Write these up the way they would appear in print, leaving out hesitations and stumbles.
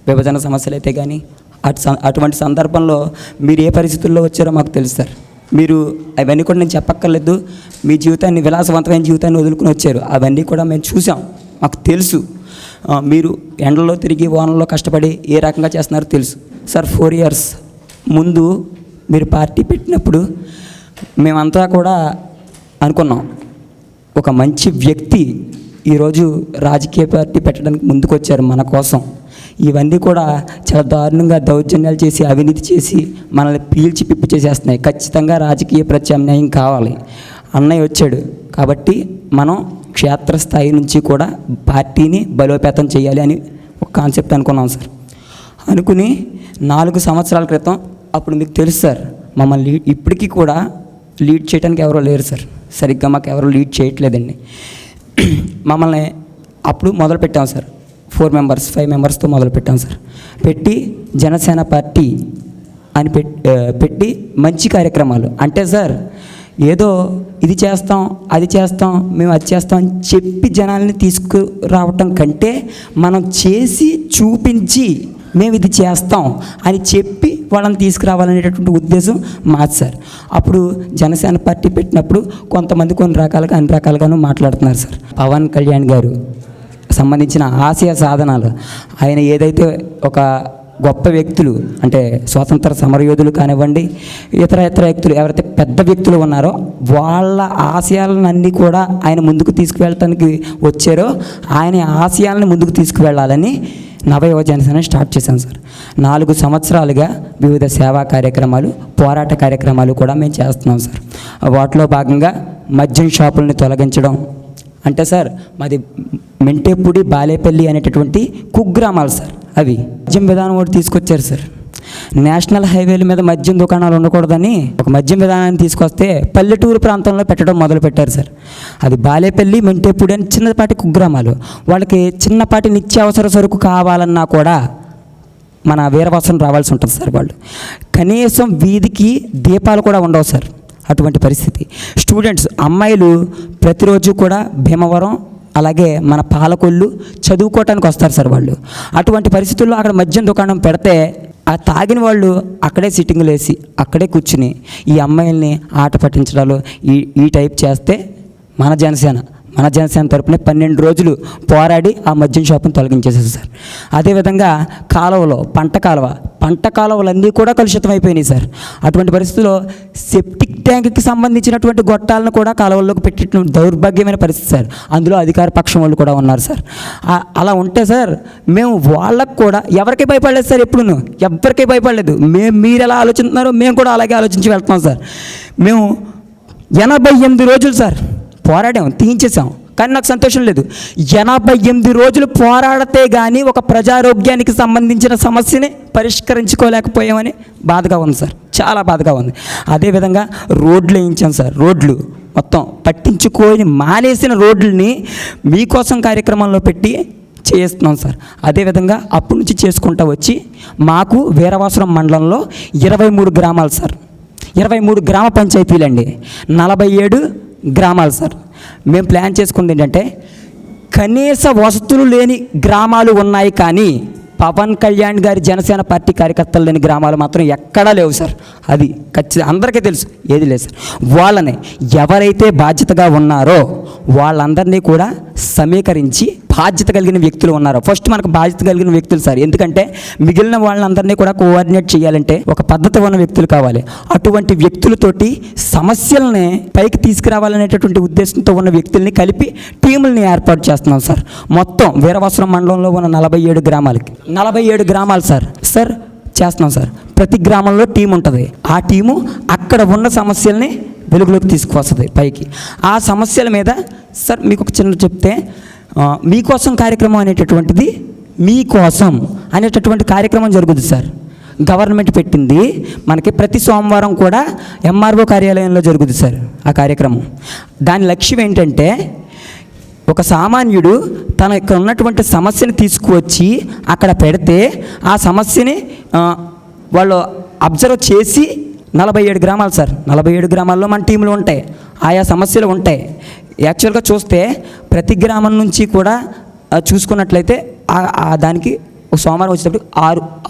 విభజన సమస్యలు అయితే కానీ అటువంటి సందర్భంలో మీరు ఏ పరిస్థితుల్లో వచ్చారో మాకు తెలుసు సార్. మీరు అవన్నీ కూడా నేను చెప్పక్కర్లేదు. మీ జీవితాన్ని, విలాసవంతమైన జీవితాన్ని వదులుకుని వచ్చారు. అవన్నీ కూడా మేము చూసాం, మాకు తెలుసు. మీరు ఎండలో తిరిగి వానల్లో కష్టపడి ఏ రకంగా చేస్తున్నారో తెలుసు సార్. 4 years ముందు మీరు పార్టీ పెట్టినప్పుడు మేమంతా కూడా అనుకున్నాం, ఒక మంచి వ్యక్తి ఈరోజు రాజకీయ పార్టీ పెట్టడానికి ముందుకు వచ్చారు మన కోసం. ఇవన్నీ కూడా చాలా దారుణంగా దౌర్జన్యాలు చేసి, అవినీతి చేసి మనల్ని పీల్చి పిప్పి చేసేస్తున్నాయి. ఖచ్చితంగా రాజకీయ ప్రత్యామ్నాయం కావాలి. అన్నయ్య వచ్చాడు కాబట్టి మనం క్షేత్రస్థాయి నుంచి కూడా పార్టీని బలోపేతం చేయాలి అని ఒక కాన్సెప్ట్ అనుకున్నాం సార్. అనుకుని 4 సంవత్సరాల క్రితం, అప్పుడు మీకు తెలుసు సార్, మమ్మల్ని ఇప్పటికీ కూడా లీడ్ చేయడానికి ఎవరో లేరు సార్. సరిగ్గా మాకు ఎవరో లీడ్ చేయట్లేదండి. మమ్మల్ని అప్పుడు మొదలు పెట్టాం సార్. 4 members 5 members మొదలు పెట్టాం సార్. పెట్టి జనసేన పార్టీ అని పెట్టి మంచి కార్యక్రమాలు అంటే సార్, ఏదో ఇది చేస్తాం అది చేస్తాం మేము అది చేస్తాం అని చెప్పి జనాల్ని తీసుకురావటం కంటే, మనం చేసి చూపించి మేము ఇది చేస్తాం అని చెప్పి వాళ్ళని తీసుకురావాలనేటటువంటి ఉద్దేశం మాది సార్. అప్పుడు జనసేన పార్టీ పెట్టినప్పుడు కొంతమంది కొన్ని రకాలుగా అన్ని రకాలుగాను మాట్లాడుతున్నారు సార్. పవన్ కళ్యాణ్ గారు సంబంధించిన ఆశయ సాధనాలు, ఆయన ఏదైతే ఒక గొప్ప వ్యక్తులు అంటే స్వాతంత్ర సమరయోధులు కానివ్వండి, ఇతర వ్యక్తులు ఎవరైతే పెద్ద వ్యక్తులు ఉన్నారో వాళ్ళ ఆశయాలన్నీ కూడా ఆయన ముందుకు తీసుకువెళ్ళటానికి వచ్చారో, ఆయన ఆశయాలను ముందుకు తీసుకువెళ్ళాలని నవయువ జనసేన స్టార్ట్ చేశాం సార్. 4 సంవత్సరాలుగా వివిధ సేవా కార్యక్రమాలు, పోరాట కార్యక్రమాలు కూడా మేము చేస్తున్నాం సార్. వాటిలో భాగంగా మద్యం షాపుల్ని తొలగించడం అంటే సార్, మాది మెంటేపూడి, బాలేపల్లి అనేటటువంటి కుగ్రామాలు సార్. అవి మద్యం విధానం ఒకటి తీసుకొచ్చారు సార్. నేషనల్ హైవేల మీద మద్యం దుకాణాలు ఉండకూడదని ఒక మద్యం విధానాన్ని తీసుకొస్తే పల్లెటూరు ప్రాంతంలో పెట్టడం మొదలుపెట్టారు సార్. అది బాలేపల్లి, మెంటేపూడి అని చిన్నపాటి కుగ్రామాలు. వాళ్ళకి చిన్నపాటి నిత్యావసర సరుకు కావాలన్నా కూడా మన వీరవాసం రావాల్సి ఉంటుంది సార్. వాళ్ళు కనీసం వీధికి దీపాలు కూడా ఉండవు సార్. అటువంటి పరిస్థితి. స్టూడెంట్స్, అమ్మాయిలు ప్రతిరోజు కూడా భీమవరం అలాగే మన పాలకొల్లు చదువుకోవటానికి వస్తారు సార్ వాళ్ళు. అటువంటి పరిస్థితుల్లో అక్కడ మద్యం దుకాణం పెడితే ఆ తాగిన వాళ్ళు అక్కడే సిట్టింగులు వేసి అక్కడే కూర్చుని ఈ అమ్మాయిల్ని ఆట పట్టించడాలు ఈ టైప్ చేస్తే మన జనసేన తరపున 12 రోజులు పోరాడి ఆ మద్యం షాపును తొలగించేసేది సార్. అదేవిధంగా కాలువలో పంట కాలువలన్నీ కూడా కలుషితం అయిపోయినాయి సార్. అటువంటి పరిస్థితుల్లో సెప్టిక్ ట్యాంక్కి సంబంధించినటువంటి గొట్టాలను కూడా కాలువల్లోకి పెట్టిన దౌర్భాగ్యమైన పరిస్థితి సార్. అందులో అధికార పక్షం వాళ్ళు కూడా ఉన్నారు సార్. అలా ఉంటే సార్, మేము వాళ్ళకు కూడా ఎవరికి భయపడలేదు సార్. ఎవరికీ భయపడలేదు. మీరు ఎలా ఆలోచిస్తున్నారో మేము కూడా అలాగే ఆలోచించి వెళ్తున్నాం సార్. మేము 88 రోజులు సార్ పోరాడాం, తీయించేసాం. కానీ నాకు సంతోషం లేదు. 88 రోజులు పోరాడితే కానీ ఒక ప్రజారోగ్యానికి సంబంధించిన సమస్యని పరిష్కరించుకోలేకపోయామని బాధగా ఉంది సార్. చాలా బాధగా ఉంది. అదేవిధంగా రోడ్లు వేయించాం సార్. రోడ్లు మొత్తం పట్టించుకొని మానేసిన రోడ్లని మీకోసం కార్యక్రమంలో పెట్టి చేస్తున్నాం సార్. అదేవిధంగా అప్పటి నుంచి చేసుకుంటూ వచ్చి మాకు వీరవాసురం మండలంలో 23 గ్రామాలు సార్. 23 గ్రామ పంచాయతీలండి, 47 గ్రామాలు సార్. మేము ప్లాన్ చేసుకుంది ఏంటంటే, కనీస వసతులు లేని గ్రామాలు ఉన్నాయి కానీ పవన్ కళ్యాణ్ గారి జనసేన పార్టీ కార్యకర్తలు లేని గ్రామాలు మాత్రం ఎక్కడా లేవు సార్. అది ఖచ్చితంగా అందరికీ తెలుసు. ఏది లేదు సార్. వాళ్ళని ఎవరైతే బాధ్యతగా ఉన్నారో వాళ్ళందరినీ కూడా సమీకరించి బాధ్యత కలిగిన వ్యక్తులు ఉన్నారో, ఫస్ట్ మనకు బాధ్యత కలిగిన వ్యక్తులు సార్. ఎందుకంటే మిగిలిన వాళ్ళందరినీ కూడా కోఆర్డినేట్ చేయాలంటే ఒక పద్ధతి ఉన్న వ్యక్తులు కావాలి. అటువంటి వ్యక్తులతోటి సమస్యల్ని పైకి తీసుకురావాలనేటటువంటి ఉద్దేశంతో ఉన్న వ్యక్తుల్ని కలిపి టీముల్ని ఏర్పాటు చేస్తున్నాం సార్. మొత్తం వీరవాసురం మండలంలో ఉన్న 47 గ్రామాలకి 47 గ్రామాలు సార్ చేస్తున్నాం సార్. ప్రతి గ్రామంలో టీం ఉంటుంది. ఆ టీము అక్కడ ఉన్న సమస్యల్ని వెలుగులోకి తీసుకువస్తుంది పైకి. ఆ సమస్యల మీద సార్ మీకు ఒక చిన్న చెప్తే, మీకోసం కార్యక్రమం అనేటటువంటిది, మీకోసం అనేటటువంటి కార్యక్రమం జరుగుతుంది సార్. గవర్నమెంట్ పెట్టింది మనకి. ప్రతి సోమవారం కూడా ఎంఆర్ఓ కార్యాలయంలో జరుగుతుంది సార్ ఆ కార్యక్రమం. దాని లక్ష్యం ఏంటంటే, ఒక సామాన్యుడు తన ఇక్కడ ఉన్నటువంటి సమస్యని తీసుకువచ్చి అక్కడ పెడితే ఆ సమస్యని వాళ్ళు అబ్జర్వ్ చేసి 47 గ్రామాలు సార్. 47 గ్రామాల్లో మన టీములు ఉంటాయి, ఆయా సమస్యలు ఉంటాయి. యాక్చువల్గా చూస్తే ప్రతి గ్రామం నుంచి కూడా చూసుకున్నట్లయితే దానికి ఒక సోమవారం వచ్చేటప్పుడు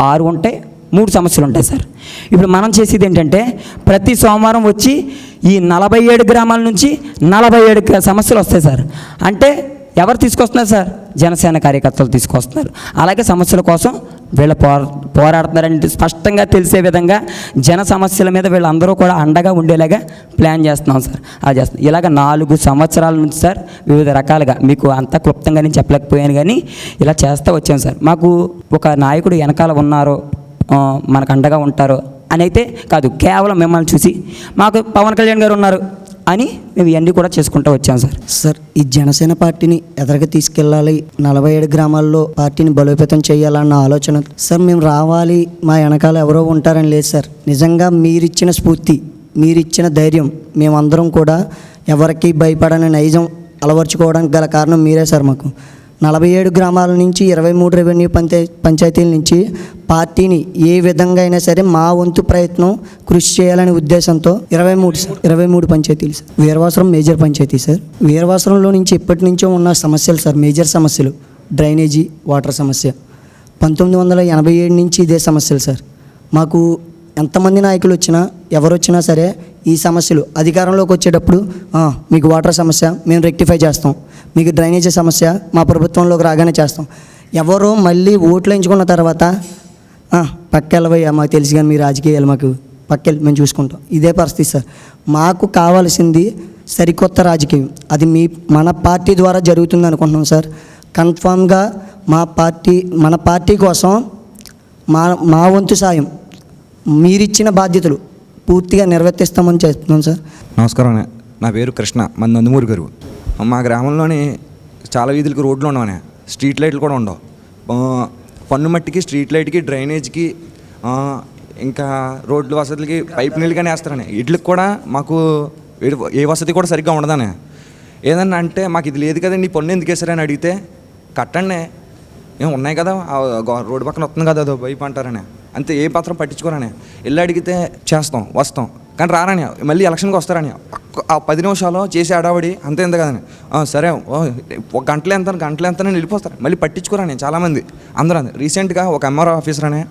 ఆరు ఉంటే 3 సమస్యలు ఉంటాయి సార్. ఇప్పుడు మనం చేసేది ఏంటంటే ప్రతి సోమవారం వచ్చి ఈ 47 గ్రామాల నుంచి 47 సమస్యలు వస్తాయి సార్. అంటే ఎవరు తీసుకొస్తున్నారు సార్? జనసేన కార్యకర్తలు తీసుకొస్తున్నారు. అలాగే సమస్యల కోసం వీళ్ళ పోరాడుతున్నారని స్పష్టంగా తెలిసే విధంగా జన సమస్యల మీద వీళ్ళందరూ కూడా అండగా ఉండేలాగా ప్లాన్ చేస్తున్నాం సార్. అది చేస్తున్నాం. ఇలాగ 4 సంవత్సరాల నుంచి సార్ వివిధ రకాలుగా మీకు అంతా క్లుప్తంగా నేను చెప్పలేకపోయాను కానీ ఇలా చేస్తూ వచ్చాను సార్. మాకు ఒక నాయకుడు వెనకాల ఉన్నారో మనకు అండగా ఉంటారో అని అయితే కాదు, కేవలం మిమ్మల్ని చూసి మాకు పవన్ కళ్యాణ్ గారు ఉన్నారు అని మేము ఇవన్నీ కూడా చేసుకుంటూ వచ్చాం సార్. సార్, ఈ జనసేన పార్టీని ఎదరికి తీసుకెళ్ళాలి, 47 గ్రామాల్లో పార్టీని బలోపేతం చేయాలన్న ఆలోచన సార్. మేము రావాలి, మా వెనకాల ఎవరో ఉంటారని లేదు సార్. నిజంగా మీరిచ్చిన స్ఫూర్తి, మీరిచ్చిన ధైర్యం, మేమందరం కూడా ఎవరికి భయపడని నైజం అలవర్చుకోవడానికి గల కారణం మీరే సార్. మాకు 47 గ్రామాల నుంచి 23 రెవెన్యూ పంచాయతీల నుంచి పార్టీని ఏ విధంగా అయినా సరే మా వంతు ప్రయత్నం కృషి చేయాలనే ఉద్దేశంతో 23 పంచాయతీలు sir. Veeravasaram major panchayat sir. వీరవాసరంలో నుంచి ఎప్పటి నుంచో ఉన్న సమస్యలు సార్, మేజర్ సమస్యలు డ్రైనేజీ, వాటర్ సమస్య. 1987 నుంచి ఇదే సమస్యలు సార్. మాకు ఎంతమంది నాయకులు వచ్చినా ఎవరు వచ్చినా సరే ఈ సమస్యలు అధికారంలోకి వచ్చేటప్పుడు మీకు వాటర్ సమస్య మేము రెక్టిఫై చేస్తాం, మీకు డ్రైనేజీ సమస్య మా ప్రభుత్వంలోకి రాగానే చేస్తాం. ఎవరో మళ్ళీ ఓట్లు ఎంచుకున్న తర్వాత పక్కెళ్ళవయ్యా మాకు తెలుసు కానీ మీ రాజకీయాలు మాకు పక్కెళ్ళి మేము చూసుకుంటాం. ఇదే పరిస్థితి సార్. మాకు కావాల్సింది సరికొత్త రాజకీయం. అది మన పార్టీ ద్వారా జరుగుతుంది అనుకుంటున్నాం సార్. కన్ఫామ్గా మన పార్టీ కోసం మా వంతు సాయం, మీరిచ్చిన బాధ్యతలు పూర్తిగా నిర్వర్తిస్తామని చెప్తున్నాం సార్. నమస్కారం. నా పేరు కృష్ణ, మన నందమూరి గారు. మా గ్రామంలోని చాలా వీధులకు రోడ్లు ఉండవనే, స్ట్రీట్ లైట్లు కూడా ఉండవు. పన్ను మట్టికి, స్ట్రీట్ లైట్కి, డ్రైనేజ్కి, ఇంకా రోడ్ల వసతులకి పైప్ నీళ్ళు కానీ వేస్తారని, వీటికి కూడా మాకు ఏ వసతి కూడా సరిగ్గా ఉండదనే. ఏదన్నా అంటే మాకు ఇది లేదు కదండి, పన్ను ఎందుకు వేసారని అడిగితే కట్టండి, ఏం ఉన్నాయి కదా రోడ్డు పక్కన వస్తుంది కదా అదో వైపు అంటారని, అంతే. ఏ పత్రం పట్టించుకోరని. వెళ్ళి అడిగితే చేస్తాం, వస్తాం, కానీ రారని. మళ్ళీ ఎలక్షన్కి వస్తారని. ఆ 10 నిమిషాలు చేసి అడావడి అంతే ఎంత కదని, సరే ఒక గంటలు ఎంతని వెళ్ళిపోస్తారు. మళ్ళీ పట్టించుకోరని చాలామంది అందరూ. రీసెంట్గా ఒక ఎంఆర్ఓ ఆఫీసర్ అనే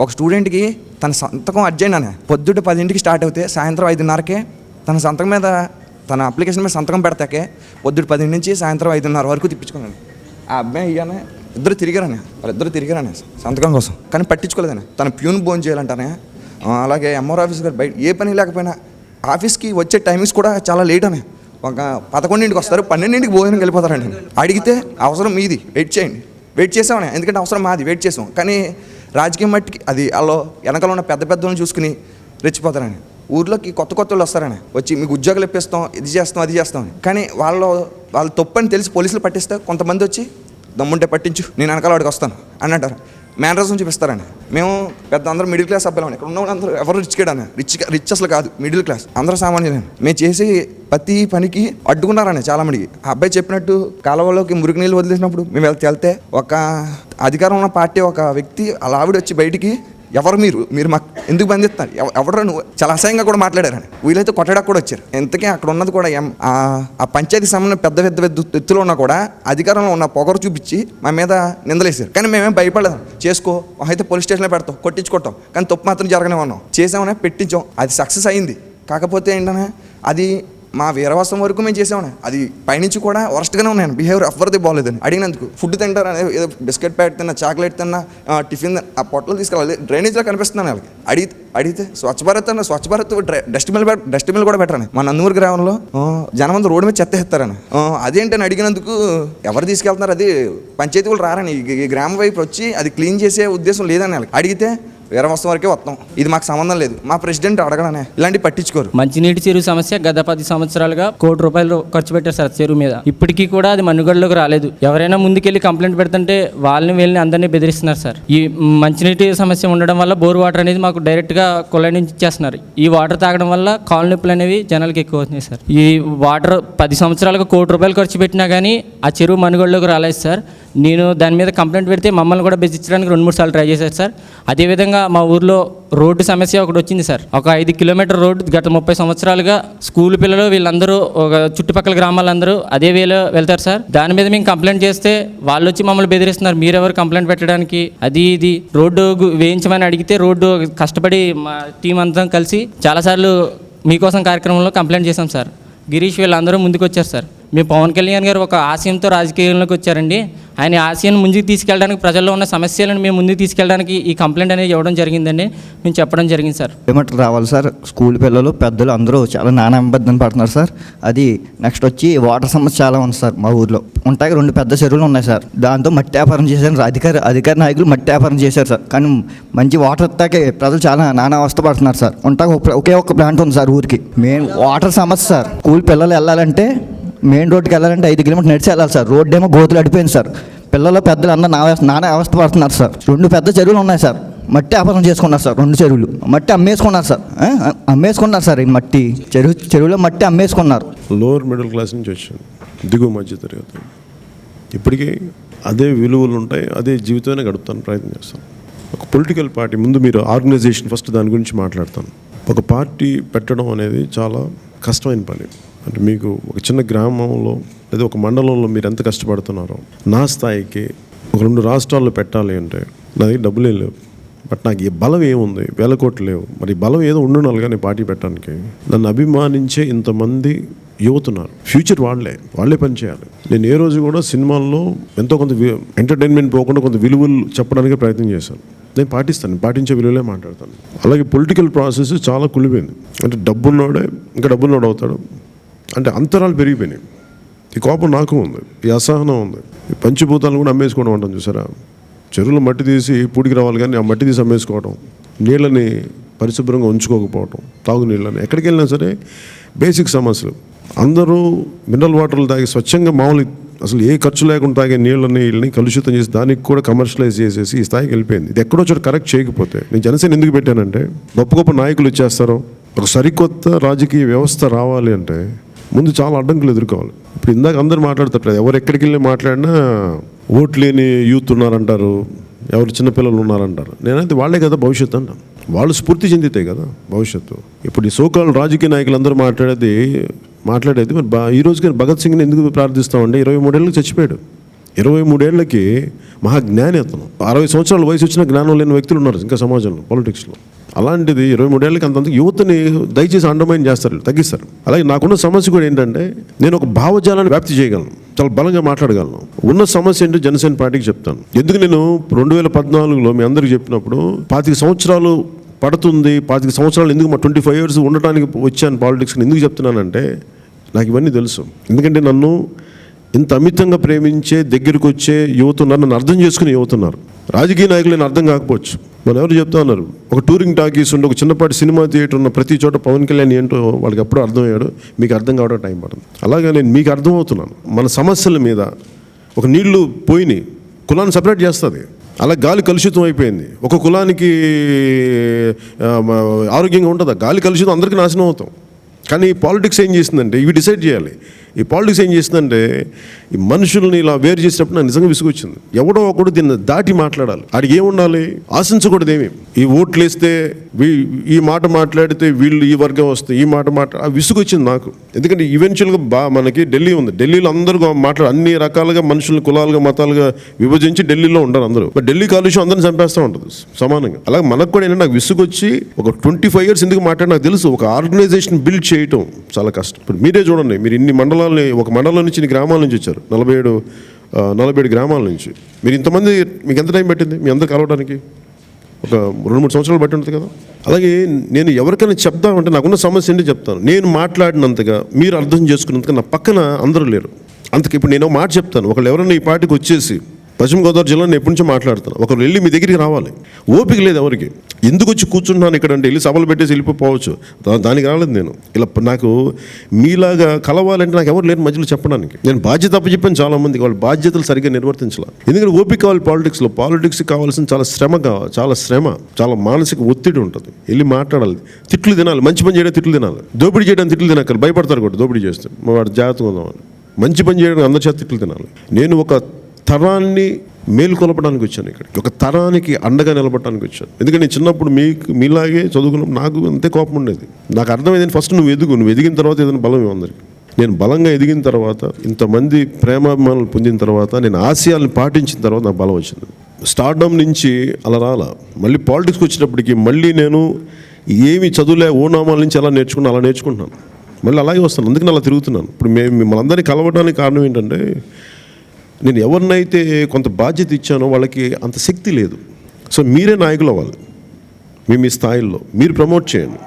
ఒక స్టూడెంట్కి తన సంతకం అర్జెంట్ అనే పొద్దుట 10ంటికి స్టార్ట్ అవుతే సాయంత్రం 5:30కే తన సంతకం మీద, తన అప్లికేషన్ మీద సంతకం పెడతాకే పొద్దుట 10 నుంచి సాయంత్రం 5:30 వరకు తిప్పించుకున్నాను. ఆ అబ్బాయి ఇయ్యానే వాళ్ళిద్దరు తిరిగారనే సంతకం కోసం, కానీ పట్టించుకోలేదనే. తన ప్యూన్ భోజనం చేయాలంటానే. అలాగే ఎంఆర్ ఆఫీస్ గారు బయట ఏ పని లేకపోయినా ఆఫీస్కి వచ్చే టైమింగ్స్ కూడా చాలా లేట్ అనే. ఒక 11ంటికి వస్తారు, 12ంటికి భోజనం వెళ్ళిపోతారండి. అడిగితే అవసరం మీది, వెయిట్ చేయండి. వెయిట్ చేసామనే, ఎందుకంటే అవసరం మాది, వెయిట్ చేసాం. కానీ రాజకీయం మట్టికి అది వాళ్ళు వెనకాల ఉన్న పెద్దలను చూసుకుని రెచ్చిపోతారని. ఊర్లోకి కొత్త వాళ్ళు వస్తారని వచ్చి మీకు ఉద్యోగాలు ఇప్పిస్తాం, ఇది చేస్తాం, అది చేస్తాం అని. కానీ వాళ్ళు తప్పని తెలిసి పోలీసులు పట్టిస్తే కొంతమంది వచ్చి దమ్ముంటే పట్టించు, నేను వెనకాల వాడికి వస్తాను అని అంటారు. మేనరిజం చూపిస్తారని. మేము పెద్ద అందరూ మిడిల్ క్లాస్ అబ్బాయిలు. ఇక్కడ ఉన్న వాళ్ళందరూ ఎవరు రిచ్ అసలు కాదు, మిడిల్ క్లాస్, అందరూ సామాన్యులే. మేము చేసి ప్రతి పనికి అడ్డుకున్నారని చాలామందికి. ఆ అబ్బాయి చెప్పినట్టు కాలువలోకి మురికి నీళ్ళు వదిలేసినప్పుడు మేము వెళ్తే ఒక అధికారం ఉన్న పార్టీ ఒక వ్యక్తి అలా ఆవిడ వచ్చి బయటికి, ఎవరు మీరు మాకు ఎందుకు బంధిస్తున్నారు, ఎవరు నువ్వు, చాలా అసహ్యంగా కూడా మాట్లాడారని. వీళ్ళైతే కొట్టడానికి కూడా వచ్చారు. ఎంతకీ అక్కడ ఉన్నది కూడా ఆ పంచాయతీ సంబంధం పెద్ద ఎత్తులో ఉన్నా కూడా అధికారంలో ఉన్న పొగరు చూపించి మా మీద నిందలేసారు. కానీ మేమేం భయపడలేదు. చేసుకో, అయితే పోలీస్ స్టేషన్లో పెడతాం, కొట్టించుకుంటాం, కానీ తప్పు మాత్రం జరగనే ఉన్నాం. చేసామనే పెట్టించాం, అది సక్సెస్ అయింది. కాకపోతే ఏంటనే అది మా వీరవాసం వరకు మేము చేసామని. అది పైనుంచి కూడా వరస్ట్గానే ఉన్నాను, బిహేవియర్ ఎవరిది బాగోలేదని. అడిగినందుకు ఫుడ్ తింటారు, ఏదో బిస్కెట్ ప్యాకెట్ తిన్నా, చాక్లెట్ తిన్నా, టిఫిన్ ఆ పొట్టలు తీసుకెళ్ళాలి, డ్రైనేజ్లో కనిపిస్తున్నాను వాళ్ళకి. అడిగితే స్వచ్ఛ భారత్ డస్ట్బిన్ కూడా పెట్టరని. మా నందమూరి గ్రామంలో జనమంతా రోడ్డు మీద చెత్త ఎత్తారని. అదేంటని అడిగినందుకు ఎవరు తీసుకెళ్తున్నారు, అది పంచాయతీ వాళ్ళు రారని, ఈ గ్రామం వైపు వచ్చి అది క్లీన్ చేసే ఉద్దేశం లేదని వాళ్ళకి. అడిగితే వీరవాసం వరకే వస్తాం, ఇది మాకు సంబంధం లేదు, మా ప్రెసిడెంట్ అడగడనే, ఇలాంటి పట్టించుకోరు. మంచినీటి చెరువు సమస్య గత 10 సంవత్సరాలుగా ₹1 కోటి ఖర్చు పెట్టారు సార్ చెరువు మీద. ఇప్పటికీ కూడా అది మనుగడలోకి రాలేదు. ఎవరైనా ముందుకెళ్ళి కంప్లైంట్ పెడుతుంటే వాళ్ళని అందరినీ బెదిరిస్తున్నారు సార్. ఈ మంచినీటి సమస్య ఉండడం వల్ల బోర్ వాటర్ అనేది మాకు డైరెక్ట్గా కొలాయి నుంచి ఇచ్చేస్తున్నారు. ఈ వాటర్ తాగడం వల్ల కాలు నొప్పులు అనేవి జనాలకి ఎక్కువ అవుతున్నాయి సార్. ఈ వాటర్ 10 సంవత్సరాలుగా ₹1 కోటి ఖర్చు పెట్టినా కానీ ఆ చెరువు మనుగడలోకి రాలేదు సార్. నేను దాని మీద కంప్లైంట్ పెడితే మమ్మల్ని కూడా బెదిరించడానికి 2-3 సార్లు ట్రై చేశారు సార్. అదేవిధంగా మా ఊర్లో రోడ్డు సమస్య ఒకటి వచ్చింది సార్. ఒక 5 కిలోమీటర్ రోడ్డు గత 30 సంవత్సరాలుగా స్కూల్ పిల్లలు వీళ్ళందరూ ఒక చుట్టుపక్కల గ్రామాలందరూ అదే వేలో వెళ్తారు సార్. దాని మీద మేము కంప్లైంట్ చేస్తే వాళ్ళు వచ్చి మమ్మల్ని బెదిరిస్తున్నారు, మీరెవరు కంప్లైంట్ పెట్టడానికి, అది ఇది రోడ్డు వేయించమని అడిగితే రోడ్డు కష్టపడి మా టీం అంతా కలిసి చాలాసార్లు మీకోసం కార్యక్రమంలో కంప్లైంట్ చేశాం సార్. గిరీష్ వీళ్ళందరూ ముందుకు వచ్చారు సార్. మేము పవన్ కళ్యాణ్ గారు ఒక ఆశయంతో రాజకీయంలోకి వచ్చారండి. ఆయన ఆశయాన్ని ముందుకు తీసుకెళ్ళడానికి, ప్రజల్లో ఉన్న సమస్యలను మేము ముందుకు తీసుకెళ్ళడానికి ఈ కంప్లైంట్ అనేది ఇవ్వడం జరిగిందండి. మేము చెప్పడం జరిగింది సార్. కిలోమీటర్ రావాలి సార్. స్కూల్ పిల్లలు పెద్దలు అందరూ చాలా నానా ఇబ్బంది పడుతున్నారు సార్. అది నెక్స్ట్ వచ్చి వాటర్ సమస్య చాలా ఉంది సార్. మా ఊర్లో ఉంటాయి 2 పెద్ద చెరువులు ఉన్నాయి సార్. దాంతో మట్టి వ్యాపారం చేశారు అధికార నాయకులు, మట్టి వ్యాపారం చేశారు సార్. కానీ మంచి వాటర్ తాకే ప్రజలు చాలా నానా అవస్థ పడుతున్నారు సార్. ఒకే ఒక ప్లాంట్ ఉంది సార్ ఊరికి. మెయిన్ వాటర్ సమస్య సార్. స్కూల్ పిల్లలు వెళ్ళాలంటే మెయిన్ రోడ్డుకి వెళ్ళాలంటే 5 కిలోమీటర్లు నడిచి వెళ్ళాలి సార్. రోడ్డు ఏమో గోతులు అడిపోయింది సార్. పిల్లలు పెద్దలు అందరూ నానా అవస్థ పడుతున్నారు సార్. 2 పెద్ద చెరువులు ఉన్నాయి సార్. మట్టి వ్యాపారం చేసుకున్నారు సార్. 2 చెరువులు మట్టి అమ్మేసుకున్నారు సార్. అమ్మేసుకున్నారు సార్. ఈ మట్టి చెరువులో మట్టి అమ్మేసుకున్నారు. లోవర్ మిడిల్ క్లాస్ నుంచి వచ్చాను, దిగువ మధ్య తరగతి. ఇప్పటికీ అదే విలువలు ఉంటాయి, అదే జీవితాన్ని గడుపుతాను ప్రయత్నం చేస్తాను. ఒక పొలిటికల్ పార్టీ ముందు మీరు ఆర్గనైజేషన్ ఫస్ట్ దాని గురించి మాట్లాడతాను. ఒక పార్టీ పెట్టడం అనేది చాలా కష్టమైన పని. అంటే మీకు ఒక చిన్న గ్రామంలో లేదా ఒక మండలంలో మీరు ఎంత కష్టపడుతున్నారో, నా స్థాయికి ఒక 2 రాష్ట్రాల్లో పెట్టాలి అంటే నా దగ్గర డబ్బులే లేవు. బట్ నాకు ఈ బలం ఏముంది, 1000 కోట్లు లేవు. మరి బలం ఏదో ఉండాలి కానీ పార్టీ పెట్టడానికి. నన్ను అభిమానించే ఇంతమంది యువతున్నారు. ఫ్యూచర్ వాళ్ళే పని చేయాలి. నేను ఏ రోజు కూడా సినిమాల్లో ఎంతో కొంత ఎంటర్టైన్మెంట్ పోకుండా కొంత విలువలు చెప్పడానికి ప్రయత్నం చేశాను. నేను పాటించే విలువలే మాట్లాడతాను. అలాగే పొలిటికల్ ప్రాసెస్ చాలా కుళ్ళిపోయింది. అంటే డబ్బున్నోడే ఇంకా డబ్బున్నోడు అవుతాడు అంటే అంతరాలు పెరిగిపోయినాయి. ఈ కోపం నాకు ఉంది, ఈ అసహనం ఉంది. ఈ పంచభూతాలను కూడా అమ్మేసుకోవడం అంటాం చూసారా. చెరువులో మట్టి తీసి పూడికి రావాలి కానీ ఆ మట్టి తీసి అమ్మేసుకోవడం, నీళ్ళని పరిశుభ్రంగా ఉంచుకోకపోవడం, తాగునీళ్ళని ఎక్కడికి వెళ్ళినా సరే బేసిక్ సమస్యలు. అందరూ మినరల్ వాటర్లు తాగి స్వచ్ఛంగా మామూలు అసలు ఏ ఖర్చు లేకుండా తాగే నీళ్ళని కలుషితం చేసి దానికి కూడా కమర్షియలైజ్ చేసేసి ఈ స్థాయికి వెళ్ళిపోయింది. ఇది ఎక్కడో చోట కరెక్ట్ చేయకపోతే, నేను జనసేన ఎందుకు పెట్టానంటే గొప్ప గొప్ప నాయకులు వచ్చేస్తారు. ఒక సరికొత్త రాజకీయ వ్యవస్థ రావాలి అంటే ముందు చాలా అడ్డంకులు ఎదుర్కోవాలి. ఇప్పుడు ఇందాక అందరూ మాట్లాడతారు, ఎవరు ఎక్కడికి వెళ్ళి మాట్లాడినా ఓట్లు లేని యూత్ ఉన్నారంటారు, ఎవరు చిన్నపిల్లలు ఉన్నారంటారు. నేనైతే వాళ్ళే కదా భవిష్యత్తు అంటాను. వాళ్ళు స్ఫూర్తి చెందితే కదా భవిష్యత్తు. ఇప్పుడు ఈ సోకాల్ రాజకీయ నాయకులు అందరూ మాట్లాడేది మరి ఈ రోజుకి భగత్ సింగ్ని ఎందుకు ప్రార్థిస్తామంటే 23 ఏళ్ళకి చచ్చిపోయాడు. 23 ఏళ్ళకి మహాజ్ఞాని అతను. 60 సంవత్సరాల వయసు వచ్చిన జ్ఞానం లేని వ్యక్తులు ఉన్నారు ఇంకా సమాజంలో, పాలిటిక్స్లో. అలాంటిది 23 ఏళ్ళకి అంత యువతని దయచేసి అండర్మైన్ చేస్తారు, తగ్గిస్తారు. అలాగే నాకున్న సమస్య కూడా ఏంటంటే నేను ఒక భావజాలాన్ని వ్యాప్తి చేయగలను, చాలా బలంగా మాట్లాడగలను. ఉన్న సమస్య ఏంటో జనసేన పార్టీకి చెప్తాను. ఎందుకు నేను 2014లో మీ అందరికీ చెప్పినప్పుడు 25 సంవత్సరాలు పడుతుంది, 25 సంవత్సరాలు ఎందుకు మా 25 years ఉండటానికి వచ్చాను పాలిటిక్స్ని ఎందుకు చెప్తున్నానంటే నాకు ఇవన్నీ తెలుసు. ఎందుకంటే నన్ను ఇంత అమితంగా ప్రేమించే దగ్గరికి వచ్చే యువత ఉన్నారు, నన్ను అర్థం చేసుకునే యువత ఉన్నారు. రాజకీయ నాయకులు నేను అర్థం కాకపోవచ్చు. మన ఎవరు చెప్తా ఉన్నారు, ఒక టూరింగ్ టాకీస్ ఉండి ఒక చిన్నపాటి సినిమా థియేటర్ ఉన్న ప్రతి చోట పవన్ కళ్యాణ్ ఏంటో వాళ్ళకి ఎప్పుడూ అర్థమయ్యాడు, మీకు అర్థం కావడం టైం పడుతుంది. అలాగే నేను మీకు అర్థమవుతున్నాను. మన సమస్యల మీద ఒక నీళ్లు పోయినాయి, కులాన్ని సపరేట్ చేస్తుంది. అలా గాలి కలుషితం అయిపోయింది. ఒక కులానికి ఆరోగ్యంగా ఉంటుందా? గాలి కలుషితం అందరికీ నాశనం అవుతాం. కానీ పాలిటిక్స్ ఏం చేసిందంటే ఇవి డిసైడ్ చేయాలి. ఈ పాలిటిక్స్ ఏం చేసిందంటే ఈ మనుషుల్ని ఇలా వేరు చేసినప్పుడు నాకు నిజంగా విసుగొచ్చింది. ఎవడో ఒకడు దీన్ని దాటి మాట్లాడాలి. ఆడికి ఏముండాలి, ఆశించకూడదు ఏమి. ఈ ఓట్లు వేస్తే ఈ మాట మాట్లాడితే వీళ్ళు ఈ వర్గం వస్తే ఈ మాట విసుగొచ్చింది నాకు. ఎందుకంటే ఈవెన్చువల్గా మనకి ఢిల్లీ ఉంది. ఢిల్లీలో అందరూ అన్ని రకాలుగా మనుషులు కులాలుగా మతాలుగా విభజించి ఢిల్లీలో ఉంటారు అందరూ. బట్ ఢిల్లీ కాలుష్యం అందరిని చంపేస్తూ ఉంటుంది సమానంగా. అలాగే మనకు కూడా ఏంటంటే నాకు విసుగొచ్చి ఒక 25 years ఎందుకు మాట్లాడి నాకు తెలుసు. ఒక ఆర్గనైజేషన్ బిల్డ్ చేయటం చాలా కష్టం. ఇప్పుడు మీరే చూడండి, మీరు ఇన్ని మండలాలని, ఒక మండలం నుంచి ఇన్ని గ్రామాల నుంచి వచ్చారు, 47 గ్రామాల నుంచి. మీరు ఇంతమంది, మీకు ఎంత టైం పట్టింది మీ అందరు కలవడానికి? ఒక 2-3 సంవత్సరాలు బట్టి ఉంటుంది కదా. అలాగే నేను ఎవరికైనా చెప్తామంటే నాకున్న సమస్య ఏంటి చెప్తాను. నేను మాట్లాడినంతగా మీరు అర్థం చేసుకున్నంతగా నా పక్కన అందరూ లేరు. అందుకే ఇప్పుడు నేను మాట చెప్తాను, ఒకళ్ళు ఎవరైనా ఈ పార్టీకి వచ్చేసి పశ్చిమ గోదావరి జిల్లాలో ఎప్పటి నుంచో మాట్లాడుతాను, ఒకరు వెళ్ళి మీ దగ్గరికి రావాలి. ఓపిక లేదు ఎవరికి. ఎందుకు వచ్చి కూర్చుంటున్నాను ఇక్కడ అంటే వెళ్ళి సభలు పెట్టేసి వెళ్ళిపోవచ్చు, దానికి రాలేదు నేను. ఇలా నాకు మీలాగా కలవాలంటే నాకు ఎవరు లేరు మధ్యలో చెప్పడానికి. నేను బాధ్యత అప్పచెప్పాను చాలామందికి, వాళ్ళ బాధ్యతలు సరిగ్గా నిర్వర్తించాలి. ఎందుకంటే ఓపిక కావాలి పాలిటిక్స్లో. పాలిటిక్స్కి కావాల్సిన చాలా శ్రమ, చాలా మానసిక ఒత్తిడి ఉంటుంది. వెళ్ళి మాట్లాడాలి, తిట్లు తినాలి, మంచి పని చేయడం తిట్లు తినాలి, దోపిడీ చేయడానికి తిట్లు తినక్కర్లేదు, భయపడతారు కూడా దోపిడీ చేస్తే, వాడు జాగ్రత్తగా ఉందామని. మంచి పని చేయడానికి అందరి చేత తిట్లు తినాలి. నేను ఒక తరాన్ని మేలుకొలపడానికి వచ్చాను ఇక్కడ, ఒక తరానికి అండగా నిలబడటానికి వచ్చాను. ఎందుకంటే నేను చిన్నప్పుడు మీలాగే చదువుకున్నప్పుడు నాకు అంతే కోపం ఉండేది. నాకు అర్థమైంది ఫస్ట్ నువ్వు ఎదిగిన తర్వాత ఏదైనా బలం అందరికి. నేను బలంగా ఎదిగిన తర్వాత, ఇంతమంది ప్రేమాభిమానాలు పొందిన తర్వాత, నేను ఆశయాలను పాటించిన తర్వాత నాకు బలం వచ్చింది. స్టార్డమ్ నుంచి అలా రాలా. మళ్ళీ పాలిటిక్స్కి వచ్చేటప్పటికి మళ్ళీ నేను ఏమి చదువులే ఓనామాల నుంచి అలా నేర్చుకుంటున్నాను. మళ్ళీ అలాగే వస్తాను. అందుకని అలా తిరుగుతున్నాను. ఇప్పుడు మిమ్మల్ని అందరినీ కలవడానికి కారణం ఏంటంటే, నేను ఎవరినైతే కొంత బాధ్యత ఇచ్చానో వాళ్ళకి అంత శక్తి లేదు. సో మీరే నాయకులు అవ్వాలి. మీ స్థాయిల్లో మీరు ప్రమోట్ చేయండి.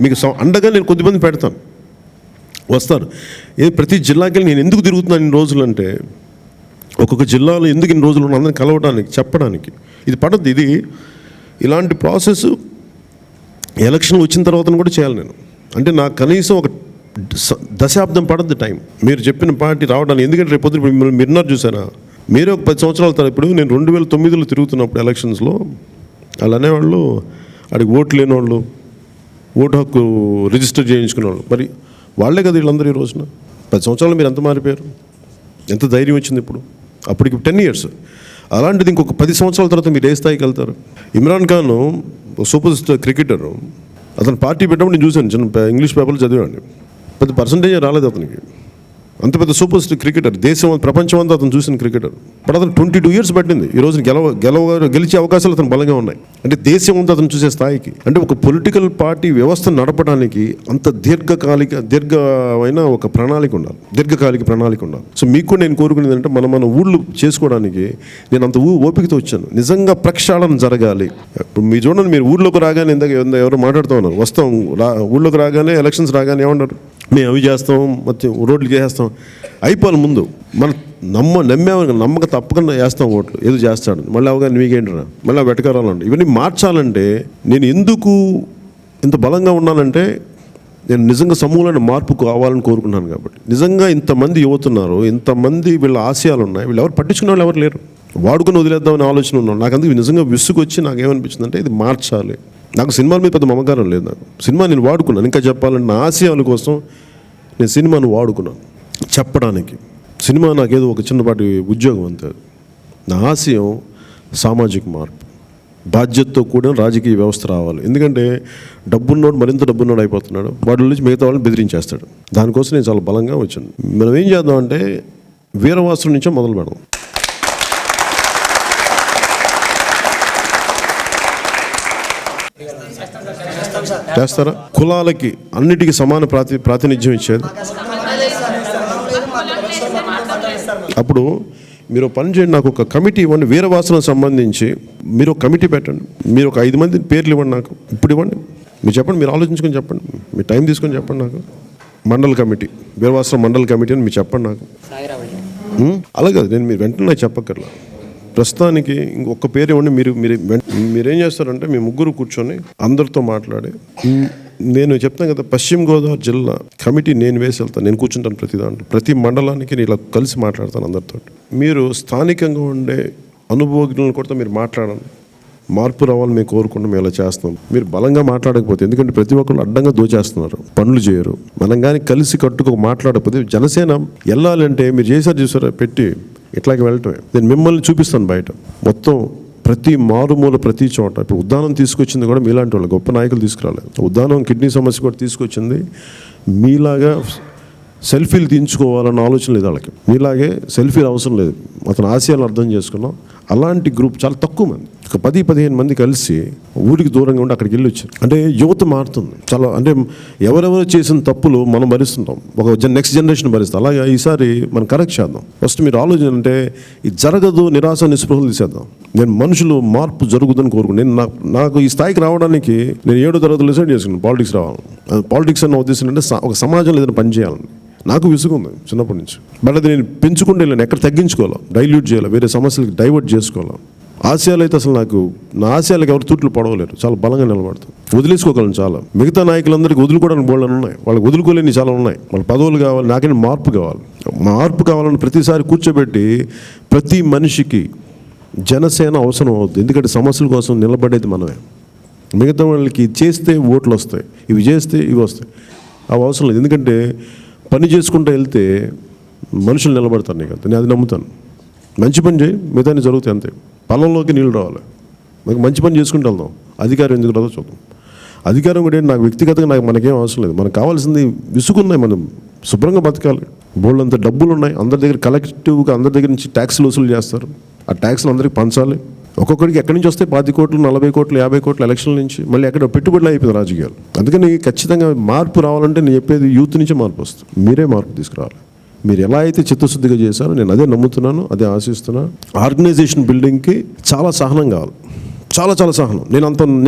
మీకు అండగా నేను కొద్దిమంది పెడతాను, వస్తారు. ప్రతి జిల్లాకి వెళ్ళి నేను ఎందుకు తిరుగుతున్నాను ఇన్ని రోజులు అంటే, ఒక్కొక్క జిల్లాలో ఎందుకు ఇన్ని రోజులు ఉన్నా అందరిని కలవడానికి, చెప్పడానికి. ఇది పడద్దు. ఇది ఇలాంటి ప్రాసెస్ ఎలక్షన్ వచ్చిన తర్వాత కూడా చేయాలి నేను. అంటే నాకు కనీసం ఒక దశాబ్దం పడద్దు టైం మీరు చెప్పిన పార్టీ రావడానికి. ఎందుకంటే రేపు పొద్దున మీరున్నారు చూసారా, మీరే ఒక 10 సంవత్సరాల తర్వాత. ఇప్పుడు నేను 2009లో తిరుగుతున్నప్పుడు ఎలక్షన్స్లో వాళ్ళు అనేవాళ్ళు అడిగి ఓట్లు లేని వాళ్ళు, ఓటు హక్కు రిజిస్టర్ చేయించుకునే వాళ్ళు, మరి వాళ్ళే కదా వీళ్ళందరూ ఈ రోజున. 10 సంవత్సరాలు మీరు ఎంత మారిపోయారు, ఎంత ధైర్యం వచ్చింది ఇప్పుడు. అప్పటికి 10 years. అలాంటిది ఇంకొక 10 సంవత్సరాల తర్వాత మీరు ఏ స్థాయికి వెళ్తారు? Imran Khan super star cricketer, అతను పార్టీ పెట్టినప్పుడు నేను చూశాను, చిన్న ఇంగ్లీష్ పేపర్లు చదివాను. పెద్ద పర్సంటేజ్ రాలేదు అతనికి. అంత పెద్ద సూపర్ స్టార్ క్రికెటర్, ప్రపంచం అంతా అతను చూసిన క్రికెటర్. బట్ అతను 22 years పట్టింది ఈ రోజున గెలిచే అవకాశాలు అతను బలంగా ఉన్నాయి. అంటే దేశం అంతా అతను చూసే స్థాయికి. అంటే ఒక పొలిటికల్ పార్టీ వ్యవస్థను నడపడానికి అంత దీర్ఘమైన ఒక ప్రణాళిక ఉండాలి, దీర్ఘకాలిక ప్రణాళిక ఉండాలి. సో మీకు నేను కోరుకునేది అంటే మన ఊళ్ళు చేసుకోవడానికి నేను అంత ఓపికతో వచ్చాను. నిజంగా ప్రక్షాళన జరగాలి. ఇప్పుడు మీరు చూడండి, మీరు ఊళ్ళోకి రాగానే ఎవరు మాట్లాడుతూ ఉన్నారు, వస్తాం ఊళ్ళోకి రాగానే, ఎలక్షన్స్ రాగానే ఏమన్నారు, మేము అవి చేస్తాం, మొత్తం రోడ్లు చేస్తాం. అయిపోవాలి ముందు మనం నమ్మక తప్పకుండా వేస్తాం ఓట్లు, ఏదో చేస్తాడు. మళ్ళీ అవగానే మీకేంటరా, మళ్ళీ వెటకారాలండి. ఇవన్నీ మార్చాలంటే నేను ఎందుకు ఇంత బలంగా ఉన్నానంటే, నేను నిజంగా సమూలమైన మార్పు కావాలని కోరుకున్నాను. కాబట్టి నిజంగా ఇంతమంది యువతున్నారు, ఇంతమంది వీళ్ళ ఆశయాలు ఉన్నాయి, వీళ్ళు ఎవరు పట్టించుకునే వాళ్ళు ఎవరు లేరు. వాడుకొని వదిలేద్దామని ఆలోచన ఉన్నాను. నాకు అందుకు నిజంగా విసుగొచ్చి నాకేమనిపించింది అంటే, ఇది మార్చాలి. నాకు సినిమాల మీద పెద్ద మమకారం లేదు. నాకు సినిమా నేను వాడుకున్నాను. ఇంకా చెప్పాలంటే నా ఆశయాల కోసం నేను సినిమాను వాడుకున్నాను చెప్పడానికి. సినిమా నాకేదో ఒక చిన్నపాటి ఉద్యోగం అంతే. నా ఆశయం సామాజిక మార్పు, బాధ్యతతో కూడిన రాజకీయ వ్యవస్థ రావాలి. ఎందుకంటే డబ్బున్నోడు మరింత డబ్బున్నోడు అయిపోతున్నాడు, వాడి నుంచి మిగతా వాళ్ళని బెదిరించేస్తాడు. దానికోసం నేను చాలా బలంగా వచ్చాను. మనం ఏం చేద్దాం అంటే, వీరవాసం నుంచే మొదలు పెడదాం. చేస్తారా? కులాలకి అన్నిటికీ సమాన ప్రాతినిధ్యం ఇచ్చేది. అప్పుడు మీరు పని చేయండి, నాకు ఒక కమిటీ ఇవ్వండి, వీరవాసనకు సంబంధించి మీరు ఒక కమిటీ పెట్టండి. మీరు ఒక 5 మంది పేర్లు ఇవ్వండి నాకు, ఇప్పుడు ఇవ్వండి. మీరు చెప్పండి, మీరు ఆలోచించుకొని చెప్పండి, మీరు టైం తీసుకొని చెప్పండి నాకు. మండల కమిటీ, వీరవాసన మండల కమిటీ అని మీరు చెప్పండి నాకు. అలాగే మీరు వెంటనే నాకు చెప్పక్కర్లా. ప్రస్తుతానికి ఇంకొక పేరు ఇవ్వండి. మీరేం చేస్తారంటే, మీ ముగ్గురు కూర్చొని అందరితో మాట్లాడి, నేను చెప్తాను కదా, పశ్చిమ గోదావరి జిల్లా కమిటీ నేను వేసి వెళ్తాను. నేను కూర్చుంటాను ప్రతి దాంట్లో, ప్రతి మండలానికి నేను ఇలా కలిసి మాట్లాడతాను అందరితో. మీరు స్థానికంగా ఉండే అనుభవజ్ఞులను కూడా మీరు మాట్లాడండి. మార్పు రావాలని మేము కోరుకుంటాం, మేము ఇలా చేస్తాం. మీరు బలంగా మాట్లాడకపోతే, ఎందుకంటే ప్రతి ఒక్కరు అడ్డంగా దోచేస్తున్నారు, పనులు చేయరు. మనం కానీ కలిసి కట్టుకు మాట్లాడకపోతే, జనసేన వెళ్ళాలంటే మీరు చూసారా పెట్టి ఇట్లాగే వెళ్ళటమే. నేను మిమ్మల్ని చూపిస్తాను బయట మొత్తం, ప్రతి మారుమూల, ప్రతి చోట. ఇప్పుడు ఉద్దానం తీసుకొచ్చింది కూడా మీలాంటి వాళ్ళు, గొప్ప నాయకులు తీసుకురాలేదు. ఉద్దానం కిడ్నీ సమస్య కూడా తీసుకొచ్చింది మీలాగా సెల్ఫీలు తీయించుకోవాలన్న ఆలోచన లేదు వాళ్ళకి. మీలాగే సెల్ఫీలు అవసరం లేదు. అతను ఆశయాలను అర్థం చేసుకున్నాం. అలాంటి గ్రూప్ చాలా తక్కువ మంది, ఒక 10-15 మంది కలిసి ఊరికి దూరంగా ఉండి అక్కడికి వెళ్ళి వచ్చారు. అంటే యువత మారుతుంది చాలా. అంటే ఎవరెవరు చేసిన తప్పులు మనం భరిస్తుంటాం, ఒక నెక్స్ట్ జనరేషన్ భరిస్తాం. అలాగే ఈసారి మనం కరెక్ట్ చేద్దాం. ఫస్ట్ మీరు ఆలోచన అంటే, ఇది జరగదు, నిరాశ నిస్పృహలు తీసేద్దాం. నేను మనుషులు మార్పు జరుగుతుందని కోరుకున్నాను. నాకు ఈ స్థాయికి రావడానికి నేను 7వ తరగతిలో డిసైడ్ చేసుకున్నాను పాలిటిక్స్ రావాలి. పాలిటిక్స్ అన్న ఉద్దేశం అంటే ఒక సమాజంలో ఏదైనా పని చేయాలని. నాకు విసుగుంది చిన్నప్పటి నుంచి. బట్ అది నేను పెంచుకుంటే వెళ్ళాను, ఎక్కడ తగ్గించుకోవాలా, డైల్యూట్ చేయాలి, వేరే సమస్యలకి డైవర్ట్ చేసుకోవాలా. ఆశయాలు అయితే అసలు నాకు, నా ఆశయాలకు ఎవరు తూట్లు పడవలేరు, చాలా బలంగా నిలబడతాను. వదిలేసుకోగలను చాలా. మిగతా నాయకులందరికీ వదులుకోవడానికి బోళ్ళని ఉన్నాయి, వాళ్ళకి వదులుకోలేని చాలా ఉన్నాయి. వాళ్ళ పదవులు కావాలి, నాకైనా మార్పు కావాలి. మార్పు కావాలని ప్రతిసారి కూర్చోబెట్టి ప్రతి మనిషికి జనసేన అవసరం అవుతుంది. ఎందుకంటే సమస్యల కోసం నిలబడేది మనమే. మిగతా వాళ్ళకి చేస్తే ఓట్లు వస్తాయి, ఇవి చేస్తే ఇవి వస్తాయి, అవి అవసరం లేదు. ఎందుకంటే పని చేసుకుంటూ వెళ్తే మనుషులు నిలబడతారు. నీకు నేను అది నమ్ముతాను. మంచి పని చేయి, మిగతాన్ని జరుగుతాయి అంతే. పొలంలోకి నీళ్ళు రావాలి, మనకు మంచి పని చేసుకుంటూ వెళ్దాం. అధికారం ఎందుకు రాదో చూద్దాం. అధికారం కూడా ఏంటి, నాకు వ్యక్తిగతంగా మనకేం అవసరం లేదు. మనకు కావాల్సింది విసుగున్నాయి, మనం శుభ్రంగా బతకాలి. బోల్డ్ అంత డబ్బులు ఉన్నాయి అందరి దగ్గర, కలెక్టివ్గా అందరి దగ్గర నుంచి ట్యాక్స్లు వసూలు చేస్తారు. ఆ ట్యాక్స్లు అందరికీ పంచాలి. ఒక్కొక్కడికి ఎక్కడి నుంచి వస్తాయి 10 కోట్లు, 40 కోట్లు, 50 కోట్లు ఎలక్షన్ల నుంచి. మళ్ళీ ఎక్కడ పెట్టుబడులు అయిపోయింది రాజకీయాలు. అందుకని ఖచ్చితంగా మార్పు రావాలంటే నేను చెప్పేది యూత్ నుంచే మార్పు వస్తుంది. మీరే మార్పు తీసుకురావాలి. మీరు ఎలా అయితే చిత్తశుద్ధిగా చేశారో నేను అదే నమ్ముతున్నాను, అదే ఆశిస్తున్నాను. ఆర్గనైజేషన్ బిల్డింగ్కి చాలా సహనం కావాలి, చాలా చాలా సహనం.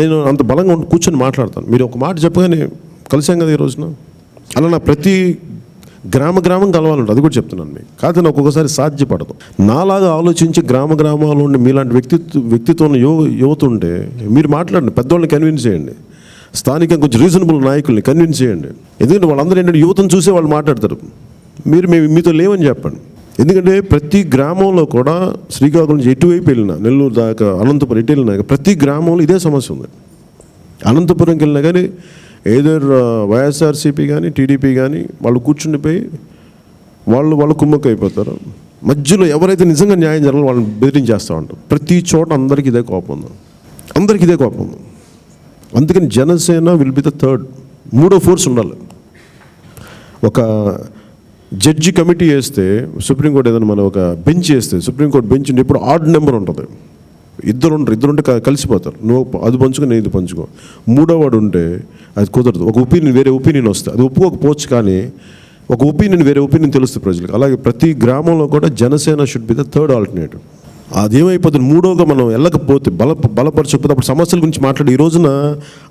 నేను అంత బలంగా కూర్చొని మాట్లాడతాను. మీరు ఒక మాట చెప్పగానే కలిసాం కదా ఈ రోజున, అలా నా ప్రతి గ్రామం కలవాలంటే అది కూడా చెప్తున్నాను మీకు. కాదు నాకు ఒక్కొక్కసారి సాధ్యపడదు. నాలాగా ఆలోచించి గ్రామాల్లో ఉండి మీలాంటి వ్యక్తిత్వం యువత ఉంటే మీరు మాట్లాడండి, పెద్దవాళ్ళని కన్విన్స్ చేయండి, స్థానికంగా కొంచెం రీజనబుల్ నాయకుల్ని కన్విన్స్ చేయండి. ఎందుకంటే వాళ్ళందరూ ఏంటంటే యువతను చూసే వాళ్ళు మాట్లాడతారు. మేము మీతో లేవని చెప్పండి. ఎందుకంటే ప్రతి గ్రామంలో కూడా శ్రీకాకుళం నుంచి ఎటువైపు వెళ్ళినా, నెల్లూరు దాకా, అనంతపురం ఎటు వెళ్ళినా ప్రతి గ్రామంలో ఇదే సమస్య ఉంది. అనంతపురంకి వెళ్ళినా కానీ ఏదర్ వైఎస్ఆర్సీపీ కానీ టీడీపీ కానీ వాళ్ళు కూర్చుండిపోయి వాళ్ళు కుమ్మక్క అయిపోతారు. మధ్యలో ఎవరైతే నిజంగా న్యాయం జరగాలో వాళ్ళని బెదిరించేస్తూ ఉంటారు. ప్రతి చోట అందరికీ ఇదే కోపం ఉంది. అందుకని Janasena will be the third, మూడో ఫోర్స్ ఉండాలి. ఒక జడ్జి కమిటీ వేస్తే, సుప్రీంకోర్టు ఏదైనా మనం ఒక బెంచ్ వేస్తే, సుప్రీంకోర్టు బెంచ్ ఎప్పుడు ఆడ్ నెంబర్ ఉంటుంది. ఇద్దరుంటే కలిసిపోతారు. నువ్వు అది పంచుకో, నేను ఇది పంచుకో. మూడోవాడు ఉంటే అది కుదరదు. ఒక ఒపీనియన్ వేరే ఒపీనియన్ వస్తుంది, అది ఒప్పుకోకపోవచ్చు, కానీ ఒక ఒపీనియన్ వేరే ఒపీనియన్ తెలుస్తుంది ప్రజలకు. అలాగే ప్రతి గ్రామంలో కూడా Janasena should be the third alternative. అదేమైపోతుంది, మూడోగా మనం వెళ్ళకపోతే, బలపరచకపోతే అప్పుడు సమస్యల గురించి మాట్లాడి ఈ రోజున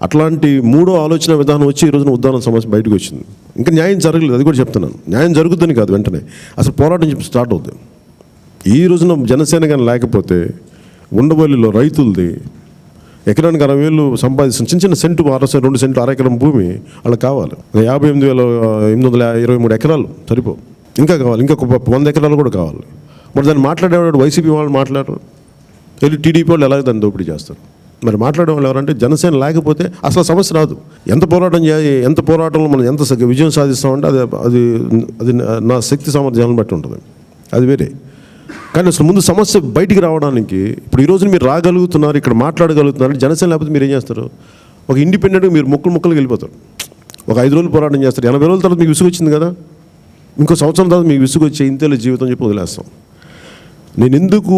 అట్లాంటి మూడో ఆలోచన విధానం వచ్చి ఈ రోజున ఉద్దానం సమస్య బయటకు వచ్చింది. ఇంకా న్యాయం జరగలేదు, అది కూడా చెప్తున్నాను. న్యాయం జరుగుతుందని కాదు, వెంటనే అసలు పోరాటం స్టార్ట్ అవుతుంది. ఈ రోజున జనసేన కానీ లేకపోతే ఉండవల్లిలో రైతులది ఎకరానికి 60,000 సంపాదిస్తుంది. చిన్న సెంటు 2 సెంట్లు, అరెకరం భూమి వాళ్ళకి కావాలి. 58,823 ఎకరాలు సరిపోవు, ఇంకా కావాలి. ఇంకా 100 ఎకరాలు కూడా కావాలి. మరి దాన్ని మాట్లాడేవాడు వైసీపీ వాళ్ళు మాట్లాడరు, వెళ్ళి టీడీపీ వాళ్ళు ఎలాగ దాన్ని దోపిడీ చేస్తారు. మరి మాట్లాడేవాళ్ళు ఎవరంటే జనసేన లేకపోతే అసలు సమస్య రాదు. ఎంత పోరాటంలో మనం ఎంత విజయం సాధిస్తామంటే అది నా శక్తి సామర్థ్యాలను బట్టి ఉంటుంది, అది వేరే. కానీ అసలు ముందు సమస్య బయటికి రావడానికి ఇప్పుడు ఈ రోజున మీరు రాగలుగుతున్నారు, ఇక్కడ మాట్లాడగలుగుతున్నారు. జనసేన లేకపోతే మీరు ఏం చేస్తారు, ఒక ఇండిపెండెంట్గా మీరు ముక్కలుకి వెళ్ళిపోతారు. ఒక 5 రోజులు పోరాటం చేస్తారు, 80 రోజుల తర్వాత మీకు విసుగు వచ్చింది కదా, ఇంకో సంవత్సరం తర్వాత మీకు విసుగు వచ్చే ఇంతేలే జీవితం చెప్పి వదిలేస్తాం. నేను ఎందుకు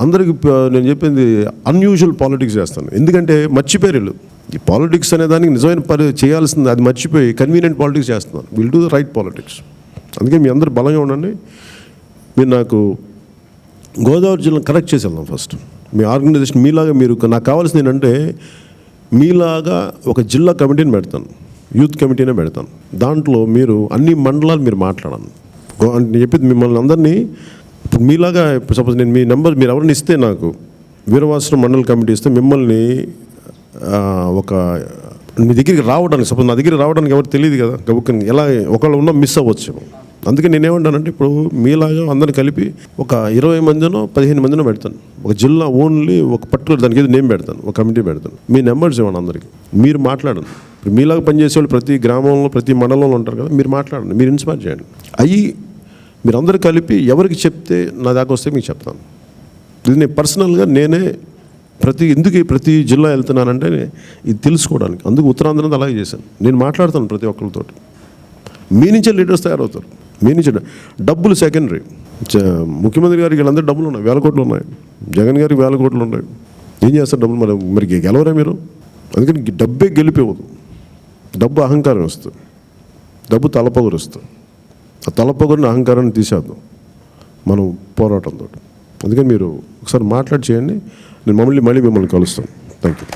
అందరికి నేను చెప్పింది అన్యూజువల్ పాలిటిక్స్ చేస్తాను, ఎందుకంటే మర్చిపోయారు ఈ పాలిటిక్స్ అనే దానికి నిజమైన చేయాల్సింది అది మర్చిపోయి కన్వీనియంట్ పాలిటిక్స్ చేస్తున్నాను. Will do the right politics. అందుకే మీ అందరూ బలంగా ఉండండి. మీరు నాకు గోదావరి జిల్లా కరెక్ట్ చేసి వెళ్దాం ఫస్ట్. మీ ఆర్గనైజేషన్ మీలాగా మీరు నాకు కావాల్సింది ఏంటంటే మీలాగా ఒక జిల్లా కమిటీని పెడతాను, యూత్ కమిటీనే పెడతాను. దాంట్లో మీరు అన్ని మండలాలు మీరు మాట్లాడాను అని చెప్పి మిమ్మల్ని అందరినీ ఇప్పుడు మీలాగా సపోజ్ నేను మీ నెంబర్ మీరు ఎవరిని ఇస్తే నాకు వీరవాసరం మండల కమిటీ ఇస్తే మిమ్మల్ని మీ దగ్గరికి రావడానికి సపోజ్ నా దగ్గరికి రావడానికి ఎవరు తెలియదు కదా, గబుక్కని ఎలా ఒకళ్ళు ఉన్నా మిస్ అవ్వచ్చు. అందుకే నేనేమంటానంటే ఇప్పుడు మీలాగా అందరిని కలిపి ఒక 20 మందినో 15 మందినో పెడతాను. ఒక జిల్లా ఓన్లీ ఒక పర్టికులర్ దానికి ఏదో నేమ్ పెడతాను, ఒక కమిటీ పెడతాను. మీ నెంబర్స్ ఇవ్వండి అందరికీ, మీరు మాట్లాడండి. ఇప్పుడు మీలాగా పనిచేసేవాళ్ళు ప్రతి గ్రామంలో ప్రతి మండలంలో ఉంటారు కదా, మీరు మాట్లాడండి, మీరు ఇన్స్పైర్ చేయండి. మీరు అందరూ కలిపి ఎవరికి చెప్తే నా దాకా వస్తే మీకు చెప్తాను. ఇది నేను పర్సనల్గా నేనే ప్రతి జిల్లా వెళ్తున్నానంటే ఇది తెలుసుకోవడానికి. అందుకు ఉత్తరాంధ్ర అలాగే చేశాను. నేను మాట్లాడతాను ప్రతి ఒక్కరితో. మీ నుంచే లీడర్స్ తయారవుతారు. మీ నుంచి డబ్బులు సెకండరీ. ముఖ్యమంత్రి గారికి వీళ్ళందరూ డబ్బులు ఉన్నాయి, 1000 కోట్లు ఉన్నాయి. జగన్ గారికి 1000 కోట్లు ఉన్నాయి. ఏం చేస్తారు డబ్బులు? మరి గెలవరా మీరు? అందుకని డబ్బే గెలిపేవద్దు. డబ్బు అహంకారం వస్తుంది, డబ్బు తలపొగరు వస్తుంది. ఆ తలపొగరిని అహంకారాన్ని తీసేద్దాం మనం పోరాటంతో. అందుకని మీరు ఒకసారి మాట్లాడి చేయండి. నేను మళ్ళీ మిమ్మల్ని కలుస్తాను. Thank you.